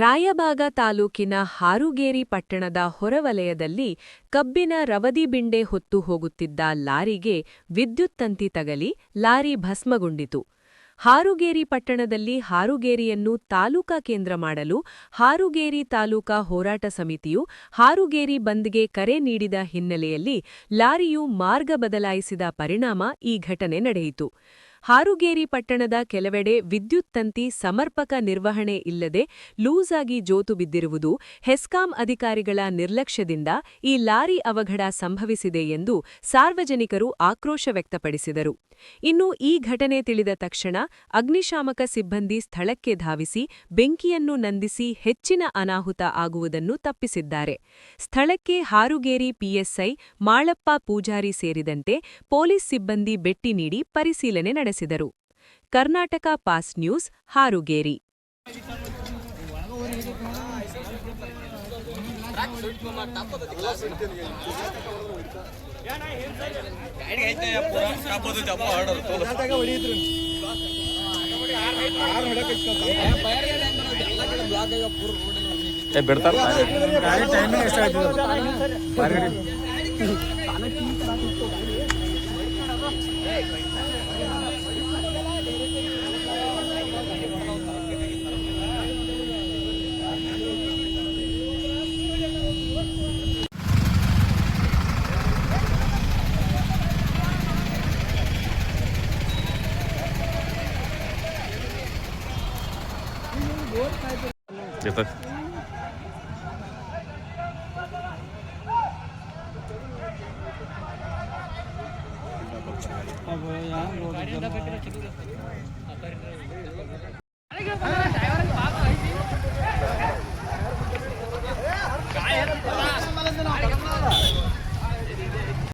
ರಾಯಬಾಗ ತಾಲೂಕಿನ ಹಾರುಗೇರಿ ಪಟ್ಟಣದ ಹೊರವಲಯದಲ್ಲಿ ಕಬ್ಬಿನ ರವದಿ ಬಿಂಡೆ ಹೊತ್ತು ಹೋಗುತ್ತಿದ್ದ ಲಾರಿಗೆ ವಿದ್ಯುತ್ ತಂತಿ ತಗಲಿ ಲಾರಿ ಭಸ್ಮಗೊಂಡಿತು. ಹಾರುಗೇರಿ ಪಟ್ಟಣದಲ್ಲಿ ಹಾರುಗೇರಿಯನ್ನು ತಾಲೂಕಾ ಕೇಂದ್ರ ಮಾಡಲು ಹಾರುಗೇರಿ ತಾಲೂಕಾ ಹೋರಾಟ ಸಮಿತಿಯು ಹಾರುಗೇರಿ ಬಂದ್ಗೆ ಕರೆ ನೀಡಿದ ಹಿನ್ನೆಲೆಯಲ್ಲಿ ಲಾರಿಯು ಮಾರ್ಗ ಬದಲಾಯಿಸಿದ ಪರಿಣಾಮ ಈ ಘಟನೆ ನಡೆಯಿತು. ಹಾರುಗೇರಿ ಪಟ್ಟಣದ ಕೆಲವೆಡೆ ವಿದ್ಯುತ್ ತಂತಿ ಸಮರ್ಪಕ ನಿರ್ವಹಣೆ ಇಲ್ಲದೆ ಲೂಸ್ ಆಗಿ ಜೋತು ಬಿದ್ದಿರುವುದು, ಹೆಸ್ಕಾಂ ಅಧಿಕಾರಿಗಳ ನಿರ್ಲಕ್ಷ್ಯದಿಂದ ಈ ಲಾರಿ ಅವಘಡ ಸಂಭವಿಸಿದೆ ಎಂದು ಸಾರ್ವಜನಿಕರು ಆಕ್ರೋಶ ವ್ಯಕ್ತಪಡಿಸಿದರು. ಇನ್ನು ಈ ಘಟನೆ ತಿಳಿದ ತಕ್ಷಣ ಅಗ್ನಿಶಾಮಕ ಸಿಬ್ಬಂದಿ ಸ್ಥಳಕ್ಕೆ ಧಾವಿಸಿ ಬೆಂಕಿಯನ್ನು ನಂದಿಸಿ ಹೆಚ್ಚಿನ ಅನಾಹುತ ಆಗುವುದನ್ನು ತಪ್ಪಿಸಿದ್ದಾರೆ. ಸ್ಥಳಕ್ಕೆ ಹಾರುಗೇರಿ ಪಿಎಸ್ಐ ಮಾಳಪ್ಪ ಪೂಜಾರಿ ಸೇರಿದಂತೆ ಪೊಲೀಸ್ ಸಿಬ್ಬಂದಿ ಭೇಟಿ ನೀಡಿ ಪರಿಶೀಲನೆ ನಡೆಸಿದರು. Karnataka pass news, Harugeri. अब यहाँ